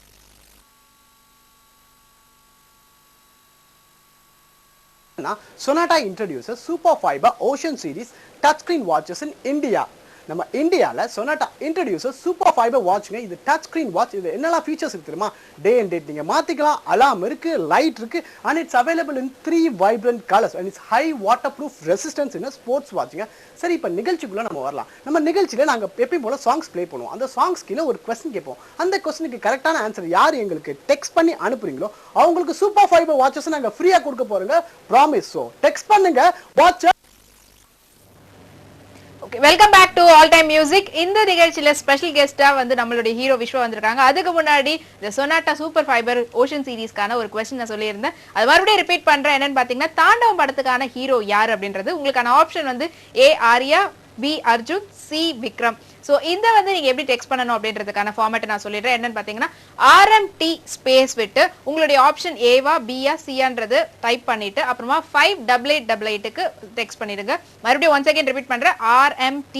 Speaker 5: Sonata introduces super fibre ocean series touch screen watches in India. நம்ம இந்தியால சொனாட்டா இன்ட்ரோடியூசஸ் சூப்பர் ஃபைபர் வாட்ச்ங்க. இது டச் ஸ்கிரீன் வாட்ச். இது என்னெல்லாம் ஃபீச்சர்ஸ் இருக்கு தெரியுமா? டே அண்ட் டேட் நீங்க மாத்திக்கலாம், அலார்ம் இருக்கு, லைட் இருக்கு, and it's available in 3 vibrant colours and it's high waterproof resistance in sports வாட்ச்ங்க. சரி, இப்போ நிகழ்ச்சிக்குள்ள நம்ம வரலாம். நம்ம நிகழ்ச்சியில நாங்க எப்பயும் போல சாங்ஸ் ப்ளே பண்ணுவோம். அந்த சாங்ஸ் கீழே ஒரு கொஸ்டின் கேட்போம். அந்த கொஸ்டினுக்கு கரெக்டான ஆன்சர் யார் எங்களுக்கு டெக்ஸ்ட் பண்ணி அனுப்புறீங்களோ அவங்களுக்கு சூப்பர் ஃபைபர் வாட்சஸ் நாங்க ஃப்ரீயா கொடுக்க போறோங்க. ப்ராமிஸ். ஸோ டெக்ஸ்ட் பண்ணுங்க, watch.
Speaker 1: Welcome back to all time music. இந்த நிகழ்ச்சியில ஸ்பெஷல் கெஸ்டா வந்து நம்மளுடைய ஹீரோ விஸ்வா வந்திருக்காங்க. அதுக்கு முன்னாடி இந்த சொனாட்டா சூப்பர் ஃபைபர் ஓஷன் சீரிஸ்க்கான ஒரு क्वेश्चन நான் சொல்லியிருந்தேன். அது மறுபடியும் ரிப்பீட் பண்றேன். என்னன்னு பாத்தீங்கன்னா தாண்டவம் படத்துக்கான ஹீரோ யார் அப்படின்றது. உங்களுக்கான ஆப்ஷன் வந்து A Arya, B Arjun, C Vikram. So இந்த வந்து நீங்க எப்படி டெக்ஸ்ட் பண்ணணும் அப்படின்றதுக்கான ஃபார்மேட் நான் சொல்லிடுறேன். என்னன்னு பாத்தீங்கன்னா RMT ஸ்பேஸ் விட்டு உங்களுடைய ஆப்ஷன் ஏவா பியா சியான்றது டைப் பண்ணிட்டு அப்புறமா 5888க்கு டெக்ஸ்ட் பண்ணிடுங்க. மறுபடியும் ஒன்ஸ் அகைன் ரிப்பீட் பண்றேன், RMT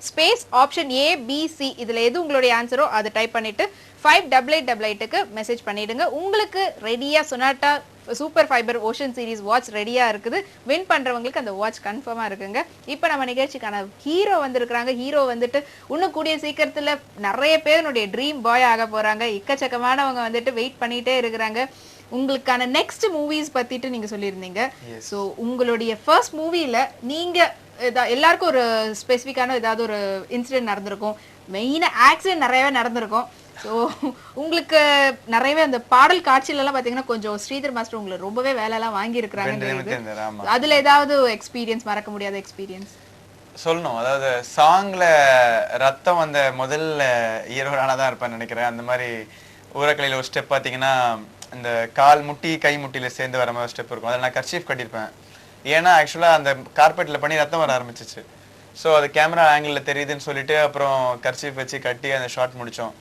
Speaker 1: space option A B C இதுல எது உங்களுடைய ஆன்சரோ அதை டைப் பண்ணிட்டு 5888க்கு மெசேஜ் பண்ணிடுங்க. உங்களுக்கு ரெடியா sonata super fibre ocean series watch ரெடியா இருக்குது. வின் பண்றவங்களுக்கு அந்த வாட்ச் கன்ஃபார்மா இருக்குங்க. இப்போ நம்ம நிகழ்ச்சிக்கான ஹீரோ வந்திருக்காங்க. ஹீரோ வந்துட்டு இன்னும் கூடிய சீக்கிரத்துல நிறைய பேருடைய ட்ரீம் பாய் ஆக போறாங்க. எக்கச்சக்கமானவங்க வந்துட்டு வெயிட் பண்ணிட்டே இருக்கிறாங்க. உங்களுக்கான நெக்ஸ்ட் மூவிஸ் பத்திட்டு நீங்க சொல்லியிருந்தீங்க. ஸோ உங்களுடைய ஃபர்ஸ்ட் மூவில நீங்க எல்லாருக்கும் ஒரு ஸ்பெசிஃபிக்கான ஏதாவது ஒரு இன்சிடென்ட் நடந்திருக்கும். மெயினா ஆக்சிடென்ட் நிறையவே நடந்திருக்கும். ஸோ உங்களுக்கு நிறையவே அந்த பாடல் காட்சியில எல்லாம் பாத்தீங்கன்னா கொஞ்சம் ஸ்ரீதர் மாஸ்டர் உங்களுக்கு ரொம்பவே வேலை எல்லாம் வாங்கி இருக்கிறாங்க. அதுல ஏதாவது எக்ஸ்பீரியன்ஸ், மறக்க முடியாத எக்ஸ்பீரியன்ஸ்
Speaker 2: சொல்லணும்? அதாவது சாங்ல ரத்தம் வந்த முதல்ல ஹீரோனாதான் இருப்பேன்னு நினைக்கிறேன். அந்த மாதிரி ஊரக்கலையில ஒரு ஸ்டெப் பாத்தீங்கன்னா இந்த கால் முட்டி கை முட்டியில சேர்ந்து வர மாதிரி ஸ்டெப் இருக்கும். அதில் நான் கர்ச்சீஃப் கட்டியிருப்பேன். ஏன்னா ஆக்சுவலா அந்த கார்பெட்ல பண்ணி ரத்தம் வர ஆரம்பிச்சிச்சு. ஸோ அது கேமரா ஆங்கிள் தெரியுதுன்னு சொல்லிட்டு அப்புறம் கர்ச்சீஃப் வச்சு கட்டி அந்த ஷாட் முடிச்சோம்.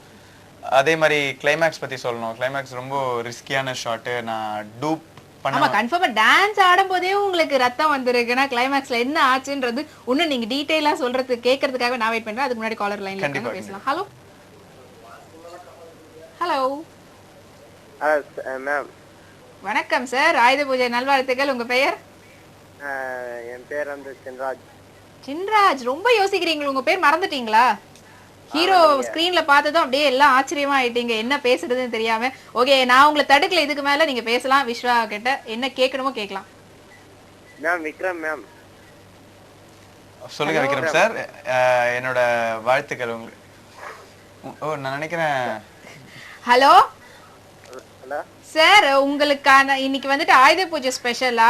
Speaker 2: அதே மாதிரி கிளைமேக்ஸ் பத்தி சொல்லணும். கிளைமேக்ஸ் ரொம்ப ரிஸ்கியான ஷாட். நான் டூப்
Speaker 1: ஆமா கன்ஃபார்மா டான்ஸ் ஆடும்போதே உங்களுக்கு ரத்தம் வந்திருக்குன்னா கிளைமேக்ஸ்ல என்ன ஆச்சுன்றது இன்னும் நீங்க டீடைலா சொல்றது கேட்கறதுக்காக நான் வெயிட் பண்றேன். அதுக்கு முன்னாடி காலர் லைன்ல பேசலாம். ஹலோ ஹலோ
Speaker 8: மேம்
Speaker 1: வணக்கம் சார், ஆயுத பூஜை நல்வாழ்த்துக்கள். உங்க பெயர்?
Speaker 8: என் பேர் வந்து சின்ராஜ்.
Speaker 1: சின்ராஜ், ரொம்ப யோசிக்கிறீங்களா? உங்க பேர் மறந்துட்டீங்களா? ஹீரோ ஸ்கிரீன்ல பார்த்ததும் அப்படியே எல்லாம் ஆச்சரியமா ஆயிட்டீங்க, என்ன பேசுறதுன்னு தெரியாம. ஓகே, நான் உங்களை தடுக்கல, இதுக்கு மேல நீங்க பேசலாம். விஸ்வா கிட்ட என்ன கேட்கணுமோ கேட்கலாம்.
Speaker 8: Ma'am Vikram ma'am.
Speaker 2: சொல்லுங்க விக்ரம் சார், என்னோட வாழ்த்துக்கள் உங்களுக்கு. ஓ நான் நினைக்கிறேன்.
Speaker 1: ஹலோ
Speaker 8: ஹலோ
Speaker 1: சார், உங்களுக்கான இன்னைக்கு வந்துட்டு ஆயுத பூஜை ஸ்பெஷலா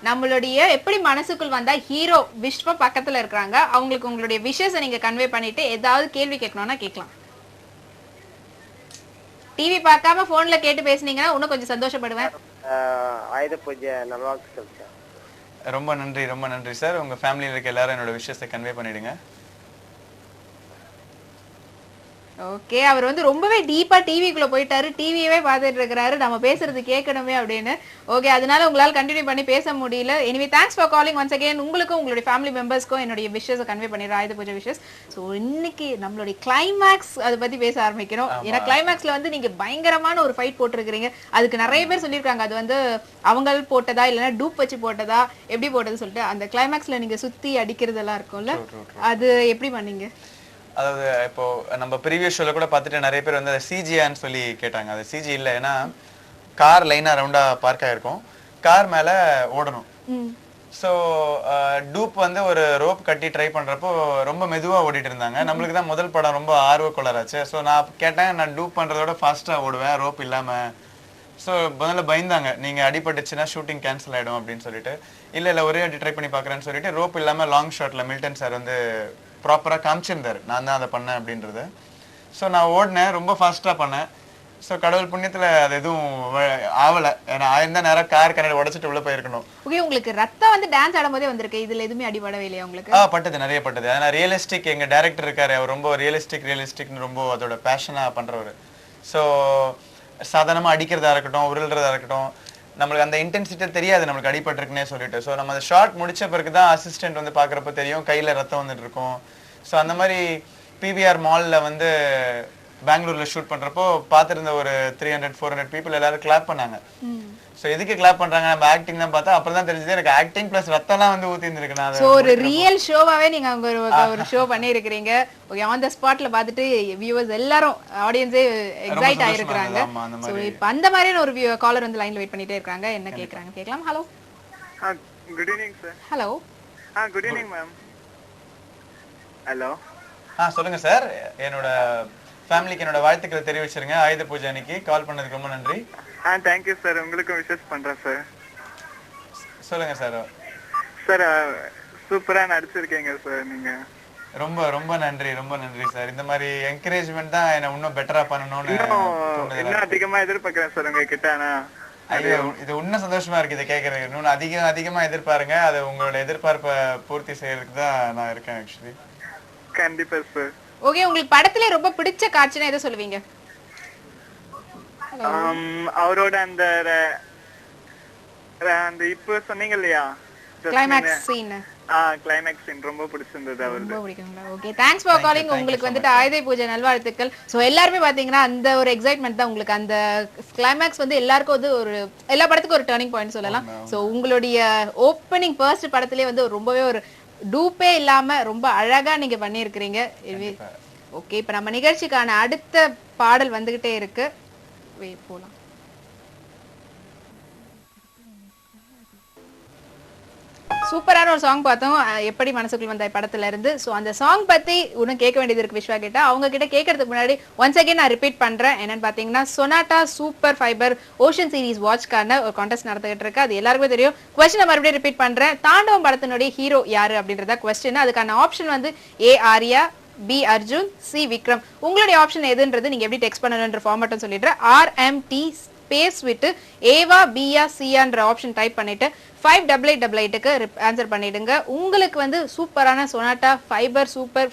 Speaker 1: நம்மளுடைய எப்படி மனசுக்குள் வந்தா ஹீரோ விஸ்வா பக்கத்துல இருக்காங்க, அவங்களுக்கு உங்களுடைய விஷஸ் நீங்க கன்வே பண்ணிட்டு ஏதாவது கேள்வி கேட்கணும்னா கேட்கலாம். டிவி பார்க்காம போன்ல கேட்டு பேசுனீங்கன்னா இன்னும் கொஞ்சம் சந்தோஷப்படுவேன்.
Speaker 8: ஆயுத பூஜை நல்வாழ்த்துக்கள் சார்.
Speaker 2: ரொம்ப நன்றி, ரொம்ப நன்றி சார். உங்க ஃபேமிலியில இருக்க எல்லாரும் என்னோட விஷயத்தை கன்வே பண்ணிடுங்க.
Speaker 1: ஓகே, அவர் வந்து ரொம்பவே டீப்பா டிவிக்குள்ள போயிட்டாரு, டிவியவே பார்த்துட்டு இருக்கிறாரு, நம்ம பேசுறது கேட்கணுமே அப்படின்னு. ஓகே, அதனால உங்களால கண்டினியூ பண்ணி பேச முடியல. Anyway thanks for calling once again. உங்களுக்கும் உங்களுடைய ஃபேமிலி மெம்பர்ஸ்க்கும் என்னுடைய விஷஸ் கன்வே பண்ணிடுறேன், ஆயுத பூஜை விஷஸ். ஸோ இன்னைக்கு நம்மளுடைய கிளைமேக்ஸ் அதை பத்தி பேச ஆரம்பிக்கணும். ஏன்னா கிளைமேக்ஸ்ல வந்து நீங்க பயங்கரமான ஒரு ஃபைட் போட்டிருக்கிறீங்க. அதுக்கு நிறைய பேர் சொல்லியிருக்காங்க அது வந்து அவங்க போட்டதா இல்லைன்னா டூப் வச்சு போட்டதா எப்படி போட்டதுன்னு சொல்லிட்டு. அந்த கிளைமேக்ஸ்ல நீங்க சுத்தி அடிக்கிறதெல்லாம் இருக்கும்ல, அது எப்படி பண்ணீங்க?
Speaker 2: அதாவது இப்போ நம்ம ப்ரீவியஸ் ஷோல கூட பார்த்துட்டு நிறைய பேர் வந்து அதை சிஜியான்னு சொல்லி கேட்டாங்க. அது சிஜி இல்லை, ஏன்னா கார் லைனா ரவுண்டா பார்க் ஆயிருக்கும், கார் மேல ஓடணும். ஸோ டூப் வந்து ஒரு ரோப் கட்டி ட்ரை பண்றப்போ ரொம்ப மெதுவா ஓடிட்டு இருந்தாங்க. நம்மளுக்கு தான் முதல் படம் ரொம்ப ஆர்வக்கொள்ளராச்சு. ஸோ நான் கேட்டேன், நான் டூப் பண்றதோட ஃபாஸ்டா ஓடுவேன் ரோப் இல்லாம. ஸோ முதல்ல பயந்தாங்க, நீங்க அடிபட்டுச்சுன்னா ஷூட்டிங் கேன்சல் ஆயிடும் அப்படின்னு சொல்லிட்டு. இல்ல ஒரே அடி ட்ரை பண்ணி பாக்குறேன்னு சொல்லிட்டு ரோப் இல்லாம லாங் ஷாட்ல மில்டன் சார் வந்து ப்ராப்பரா காமிச்சிருந்தாரு நான் தான் அதை பண்ணேன் அப்படின்றது. ஸோ நான் ஓடினேன், ரொம்ப ஃபாஸ்டா பண்ணேன். ஸோ கடவுள் புண்ணியத்துல அது எதுவும் ஆவலை. ஏன்னா ஆயிருந்தா நேரம் கார் கண்ணாடி உடச்சிட்டு உள்ள போயிருக்கணும்.
Speaker 1: ஓகே, உங்களுக்கு ரத்தம் வந்து டான்ஸ் ஆடும்போதே வந்திருக்கு, இதுல எதுவுமே அடிபடவே இல்லையா உங்களுக்கு?
Speaker 2: பட்டது, நிறைய பட்டது. ஏன்னா ரியலிஸ்டிக், எங்க டைரக்டர் இருக்காரு, அவர் ரொம்ப ரியலிஸ்டிக்னு ரொம்ப அதோட பேஷனா பண்றவர். ஸோ சாதாரணமா அடிக்கிறதா இருக்கட்டும், உருள்றதா இருக்கட்டும், நம்மளுக்கு அந்த இன்டென்சிட்டி தெரியாது நம்மளுக்கு அடிபட்டிருக்குன்னே சொல்லிட்டு. ஸோ நம்ம அந்த ஷார்ட் முடிச்ச பிறகு தான் அசிஸ்டன்ட் வந்து பாக்குறப்ப தெரியும் கையில ரத்தம் வந்துட்டு இருக்கும். ஸோ அந்த மாதிரி பிவிஆர் மால்ல வந்து பெங்களூர்ல ஷூட் பண்றப்போ பார்த்துருந்த ஒரு 300-400 பீப்புள் எல்லாரும் கிளாப் பண்ணாங்க. ஸோ எதுக்கு கிளாப் பண்றாங்க, நம்ம ஆக்டிங் தான் பார்த்தா அப்புறம் தான் தெரிஞ்சது எனக்கு ஆக்டிங் பிளஸ் ரத்தம்லாம் வந்து ஊத்தி இருந்திருக்கு.
Speaker 1: ஸோ ஒரு ரியல் ஷோவாவே நீங்க அங்க ஒரு ஷோ பண்ணியிருக்கிறீங்க. ஓகே, ஆன் த ஸ்பாட்ல பார்த்துட்டு வியூவர்ஸ் எல்லாரும் ஆடியன்ஸே எக்ஸைட் ஆயிருக்காங்க. ஸோ இப்போ அந்த மாதிரியான ஒரு காலர் வந்து லைன்ல வெயிட் பண்ணிட்டே இருக்காங்க, என்ன கேட்கறாங்க கேட்கலாம். Hello
Speaker 8: good evening sir.
Speaker 1: Hello
Speaker 8: good evening ma'am. Hello
Speaker 2: சொல்லுங்க சார், என்னோட ஃபேமிலிக்கு என்னோட வாழ்த்துக்களை தெரிவிச்சிருங்க. ஆயுத பூஜை அன்னைக்கு கால் பண்ணதுக்கு ரொம்ப நன்றி.
Speaker 8: தேங்க்யூ சார், உங்களுக்கும் விஷஸ் பண்றேன் சார்.
Speaker 2: சொல்லுங்க சார்.
Speaker 8: சார் சூப்பரா நடிச்சிருக்கீங்க சார் நீங்க.
Speaker 2: ரொம்ப ரொம்ப நன்றி, ரொம்ப நன்றி சார். இந்த மாதிரி என்கரேஜ்மெண்ட் தான் என்ன இன்னும் பெட்டரா பண்ணணும்னு
Speaker 8: இன்னும் அதிகமா எதிர்பார்க்கிறேன் சார் உங்க கிட்ட.
Speaker 2: ஐயோ, இது இன்னும் சந்தோஷமா இருக்கு இதை கேட்கறது. இன்னும் அதிகமா எதிர்பாருங்க, அது உங்களோட எதிர்பார்ப்பை பூர்த்தி செய்யறதுக்கு தான் நான் இருக்கேன் ஆக்சுவலி.
Speaker 8: கண்டிப்பா சார்.
Speaker 1: ஓகே, உங்களுக்கு படத்திலே ரொம்ப பிடிச்ச காட்சினா எதை சொல்லுவீங்க?
Speaker 8: அவரோட அந்த அந்த இப்போ சொன்னீங்க இல்லையா
Speaker 1: கிளைமாக்ஸ் சீன்.
Speaker 8: கிளைமாக்ஸ் சீன் ரொம்ப பிடிச்சிருந்தது அவருக்கு.
Speaker 1: ரொம்ப பிடிக்குங்களா? Okay, thanks for calling. உங்களுக்கு வந்துட்டு ஆயுத பூஜை நல்வாழ்த்துக்கள். சோ எல்லாருமே பாத்தீங்கன்னா அந்த ஒரு எக்ஸைட்மெண்ட் தான் உங்களுக்கு. அந்த கிளைமாக்ஸ் வந்து எல்லாருக்கும் வந்து ஒரு எல்லா படத்துக்கும் ஒரு டர்னிங் பாயிண்ட் சொல்லலாம். சோ உங்களுடைய ஓப்பனிங் ஃபர்ஸ்ட் படத்திலே வந்து ரொம்பவே ஒரு டூப்பே இல்லாம ரொம்ப அழகா நீங்க பண்ணியிருக்கிறீங்க. ஓகே, இப்ப நம்ம நிகழ்ச்சிக்கான அடுத்த பாடல் வந்துகிட்டே இருக்கு. போலாம். சூப்பரான ஒரு சாங் பார்த்தோம், எப்படி மனசுக்குள் வந்த படத்துல இருந்து. சோ அந்த சாங் பத்தி இன்னும் கேட்க வேண்டியது இருக்கு விஸ்வா கிட்ட. அவங்க கிட்ட கேட்கறதுக்கு முன்னாடி ஒன்ஸ் அகைன் நான் ரிப்பீட் பண்றேன். என்னன்னு பாத்தீங்கன்னா Sonata super fibre ocean series வாட்ச்க்கான ஒரு கான்டெஸ்ட் நடத்திட்டு இருக்கு. அது எல்லாருக்குமே தெரியும். கொஸ்டின் மறுபடியும் ரிப்பீட் பண்றேன். தாண்டவம் படத்தினுடைய ஹீரோ யாரு அப்படின்றத கொஸ்டின். அதுக்கான ஆப்ஷன் வந்து ஏ ஆர்யா, பி அர்ஜுன், சி விக்ரம். உங்களுடைய ஆப்ஷன் எதுன்றது நீங்க எப்படி டெக்ஸ்ட் பண்ணணும்ன்ற ஃபார்மட்டும் சொல்லிடுறேன். RMT ஸ்பேஸ் விட்டு ஏவா பியா சியான்ற ஆப்ஷன் டைப் பண்ணிட்டு 5888க்கு ஆன்சர் பண்ணிடுங்க. உங்களுக்கு வந்து சூப்பரான Sonata fibre super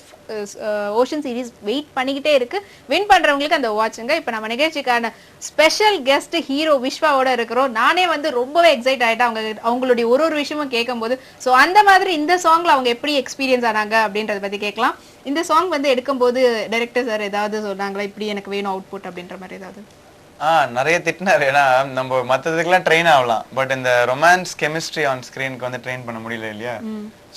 Speaker 1: ocean series wait பண்ணிக்கிட்டே இருக்கு. வின் பண்றவங்களுக்கு அந்த வாட்சுங்க. இப்போ நம்ம நிகழ்ச்சிக்கான ஸ்பெஷல் கெஸ்ட் ஹீரோ விஸ்வாவோட இருக்கிறோம். நானே வந்து ரொம்பவே எக்ஸைட் ஆயிட்டேன் அவங்களுடைய ஒரு விஷயமும் கேட்கும்போது. ஸோ அந்த மாதிரி இந்த சாங்ல அவங்க எப்படி எக்ஸ்பீரியன்ஸ் ஆனாங்க அப்படின்றத பத்தி கேட்கலாம். இந்த சாங் வந்து எடுக்கும்போது டைரக்டர் சார் ஏதாவது சொன்னாங்களா இப்படி எனக்கு வேணும் அவுட்புட் அப்படின்ற மாதிரி ஏதாவது?
Speaker 2: நிறைய திட்டினாரு. ஏன்னா நம்ம மற்றதுக்கெல்லாம் ட்ரெயின் ஆகலாம், பட் இந்த ரொமான்ஸ் கெமிஸ்ட்ரி ஆன் ஸ்க்ரீனுக்கு வந்து ட்ரெயின் பண்ண முடியல இல்லையா.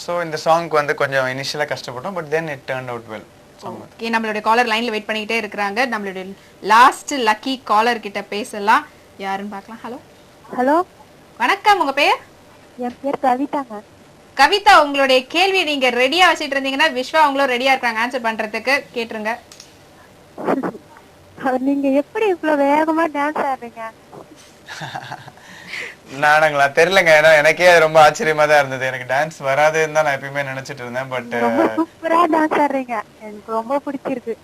Speaker 2: ஸோ இந்த சாங்க்கு வந்து கொஞ்சம் இனிஷியலாக கஷ்டப்பட்டோம், but then it turn out well.
Speaker 1: Okay, நம்மளுடைய காலர் லைன்ல வெயிட் பண்ணிக்கிட்டே இருக்கிறாங்க. நம்மளுடைய லாஸ்ட் லக்கி காலர் கிட்ட பேசலாம். யாருன்னு பார்க்கலாம். ஹலோ
Speaker 9: ஹலோ,
Speaker 1: வணக்கம். உங்க பேர்?
Speaker 9: என் பேர் கவிதாங்க.
Speaker 1: கவிதா, உங்களுடைய கேள்வி நீங்க ரெடியா வச்சிட்டு இருந்தீங்கன்னா விஸ்வா அவங்களும் ரெடியா இருக்காங்க ஆன்சர் பண்றதுக்கு. கேட்டுருங்க.
Speaker 9: நீங்க எப்படி இவ்வளவு வேகமா டான்ஸ் ஆடுறீங்க?
Speaker 2: நானுங்களா தெரியலங்க. ஏன்னா எனக்கே ரொம்ப ஆச்சரியமா தான் இருந்தது. எனக்கு டான்ஸ் வராதுன்னு தான் நான் எப்பயுமே நினைச்சிட்டு இருந்தேன். பட்
Speaker 9: ரொம்ப சூப்பரா டான்ஸ் ஆடுறீங்க, எனக்கு ரொம்ப பிடிச்சிருக்கு.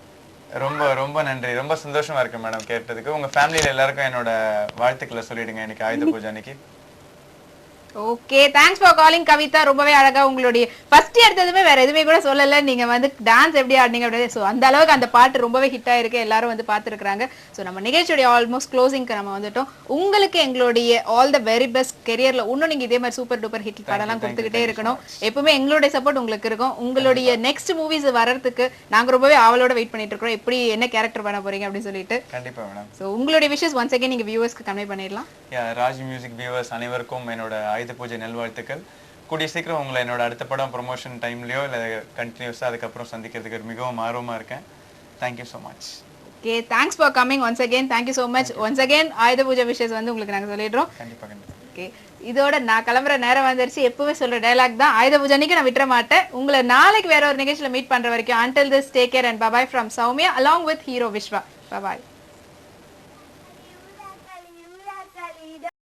Speaker 2: ரொம்ப ரொம்ப நன்றி. ரொம்ப சந்தோஷமா இருக்கு மேடம் கேட்டதுக்கு. உங்க ஃபேமிலியில எல்லாருக்கும் என்னோட வாழ்த்துக்களை சொல்லிடுங்க இன்னைக்கு ஆயுத பூஜை அன்னைக்கு.
Speaker 1: Okay, thanks for calling Kavitha. ரொம்பவே அழகா உங்களுடைய ஃபர்ஸ்ட் எடுத்ததுமே வேற எதுவுமே கூட சொல்லல. நீங்க வந்து டான்ஸ் எப்படி ஆடினீங்க அப்படியே. ஸோ அந்த அளவுக்கு அந்த பாட்டு ரொம்பவே ஹிட் ஆயிருக்கு, எல்லாரும் வந்து பார்த்துருக்காங்க. ஸோ நம்ம நிகழ்ச்சியோடைய ஆல்மோஸ்ட் க்ளோசிங்க்கு நம்ம வந்துட்டோம். உங்களுக்கு எங்களுடைய ஆல் த வெரி பெஸ்ட் கெரியர்ல இன்னும் நீங்க இதே மாதிரி சூப்பர் டூப்பர் ஹிட் படம்லாம் கொடுத்துக்கிட்டே இருக்கணும். எப்பவுமே எங்களுடைய சப்போர்ட் உங்களுக்கு இருக்கும். உங்களுடைய நெக்ஸ்ட் மூவிஸ் வரதுக்கு நாங்க ரொம்பவே ஆவலோட வெயிட் பண்ணிட்டு இருக்கோம். எப்படி என்ன கேரக்டர் பண்ண போறீங்க அப்படின்னு சொல்லிட்டு.
Speaker 2: கண்டிப்பா மேடம்.
Speaker 1: ஸோ உங்களுடைய விஷஸ் ஒன்ஸ் அகைன் நீங்க வியூவர்ஸ்க்கு கன்வே பண்ணிடலாம்.
Speaker 2: ராஜ் மியூசிக் வியூவர்ஸ் அனைவருக்கும் என்னோட ஆயுத பூஜை நல்வாழ்த்துக்கள். கூடிய சீக்கிரம் உங்களை என்னோட அடுத்த படம் ப்ரொமோஷன் டைம்லயோ இல்லை கண்டினியூஸாக அதுக்கப்புறம் சந்திக்கிறதுக்கு மிகவும் ஆர்வமா இருக்கேன். Thank you so much.
Speaker 1: Okay, thanks for coming once again. Thank you so much. Once again ஆயுத பூஜை விஷஸ் வந்து உங்களுக்கு நாங்கள் சொல்லிடுறோம்.
Speaker 2: கண்டிப்பா கண்டிப்பா.
Speaker 1: ஓகே, இதோட நான் கிளம்புற நேரம் வந்துருச்சு. எப்பவுமே சொல்ற டயலாக் தான், ஆயுத பூஜை அன்னைக்கு நான் விட்டுற மாட்டேன். உங்களை நாளைக்கு வேற ஒரு நிகழ்ச்சியில மீட் பண்ற வரைக்கும் until this take care and bye bye from Soumya along with hero Vishwa. Bye bye.